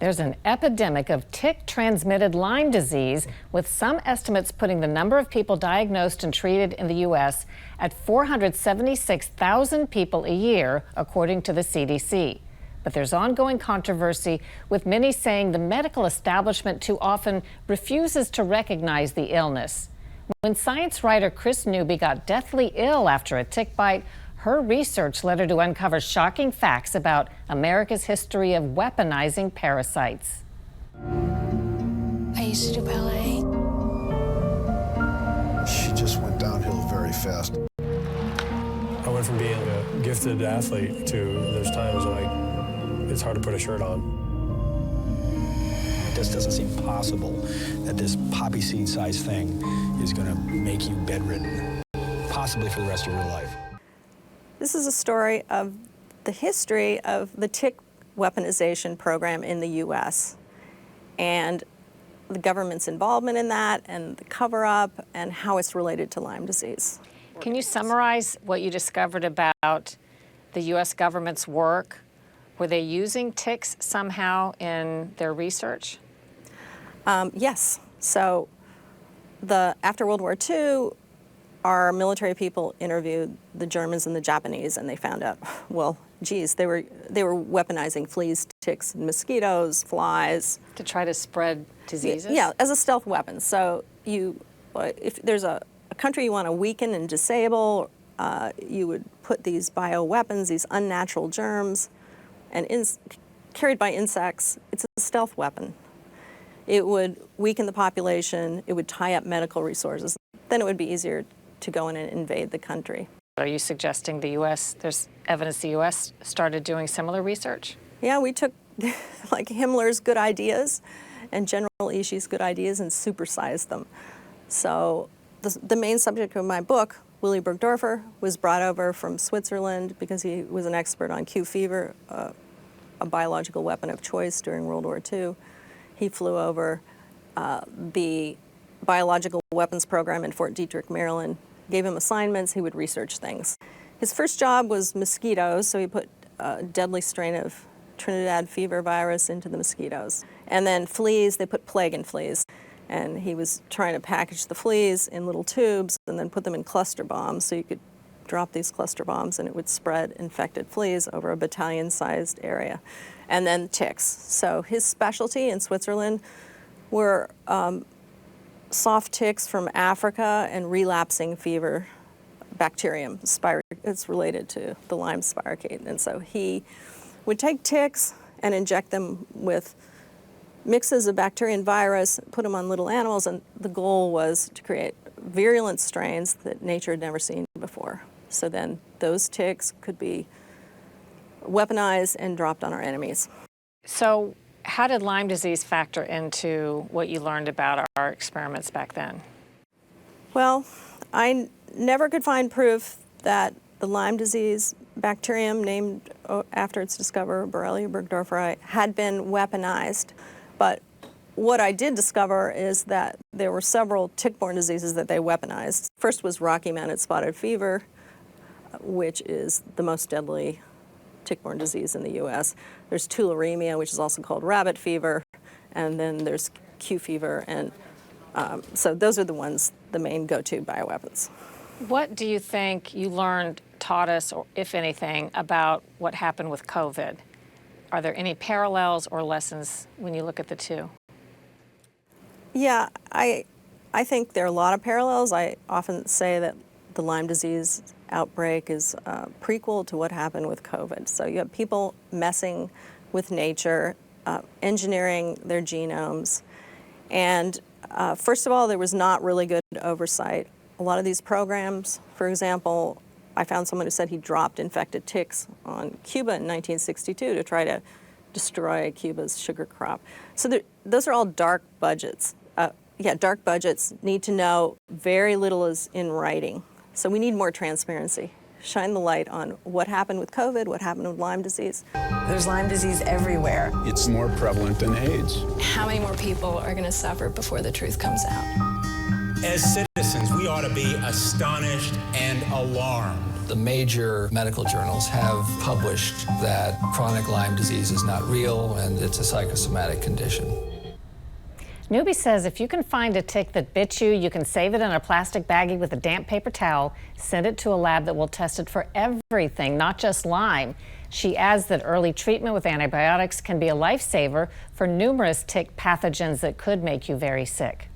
There's an epidemic of tick-transmitted Lyme disease, with some estimates putting the number of people diagnosed and treated in the U.S. at 476,000 people a year, according to the CDC. But there's ongoing controversy, with many saying the medical establishment too often refuses to recognize the illness. When science writer Kris Newby got deathly ill after a tick bite, her research led her to uncover shocking facts about America's history of weaponizing parasites. I used to do ballet. She just went downhill very fast. I went from being a gifted athlete to there's times like it's hard to put a shirt on. It just doesn't seem possible that this poppy seed sized thing is going to make you bedridden, possibly for the rest of your life. This is a story of the history of the tick weaponization program in the U.S. and the government's involvement in that and the cover-up and how it's related to Lyme disease. Can you summarize what you discovered about the U.S. government's work? Were they using ticks somehow in their research? Yes. So after World War II, our military people interviewed the Germans and the Japanese, and they found out, well, geez, they were weaponizing fleas, ticks, mosquitoes, flies. To try to spread diseases? Yeah, as a stealth weapon. So if there's a country you want to weaken and disable, you would put these bioweapons, these unnatural germs, and carried by insects. It's a stealth weapon. It would weaken the population. It would tie up medical resources. Then it would be easier to go in and invade the country. Are you suggesting the U.S., there's evidence the U.S. started doing similar research? Yeah, we took like Himmler's good ideas and General Ishi's good ideas and supersized them. So the main subject of my book, Willy Burgdorfer, was brought over from Switzerland because he was an expert on Q fever, a biological weapon of choice during World War II. He flew over the biological weapons program in Fort Detrick, Maryland, gave him assignments, he would research things. His first job was mosquitoes, so he put a deadly strain of Trinidad fever virus into the mosquitoes. And then fleas, they put plague in fleas. And he was trying to package the fleas in little tubes and then put them in cluster bombs, so you could drop these cluster bombs and it would spread infected fleas over a battalion-sized area. And then ticks. So his specialty in Switzerland were soft ticks from Africa and relapsing fever bacterium. It's related to the Lyme spirochete. And so he would take ticks and inject them with mixes of bacteria and virus, put them on little animals, and the goal was to create virulent strains that nature had never seen before. So then those ticks could be weaponized and dropped on our enemies. So how did Lyme disease factor into what you learned about our experiments back then? Well, I never could find proof that the Lyme disease bacterium, named after its discoverer, Borrelia burgdorferi, had been weaponized. But what I did discover is that there were several tick-borne diseases that they weaponized. First was Rocky Mountain spotted fever, which is the most deadly tick-borne disease in the U.S. There's tularemia, which is also called rabbit fever, and then there's Q fever, and so those are the main go-to bioweapons. What do you think you learned, taught us, or if anything, about what happened with COVID? Are there any parallels or lessons when you look at the two? Yeah, I think there are a lot of parallels. I often say that the Lyme disease outbreak is a prequel to what happened with COVID. So you have people messing with nature, engineering their genomes, and first of all, there was not really good oversight. A lot of these programs, for example, I found someone who said he dropped infected ticks on Cuba in 1962 to try to destroy Cuba's sugar crop. So those are all dark budgets. Dark budgets need to know very little is in writing. So we need more transparency. Shine the light on what happened with COVID, what happened with Lyme disease. There's Lyme disease everywhere. It's more prevalent than AIDS. How many more people are going to suffer before the truth comes out? As citizens, we ought to be astonished and alarmed. The major medical journals have published that chronic Lyme disease is not real and it's a psychosomatic condition. Newbie says if you can find a tick that bit you, you can save it in a plastic baggie with a damp paper towel, send it to a lab that will test it for everything, not just Lyme. She adds that early treatment with antibiotics can be a lifesaver for numerous tick pathogens that could make you very sick.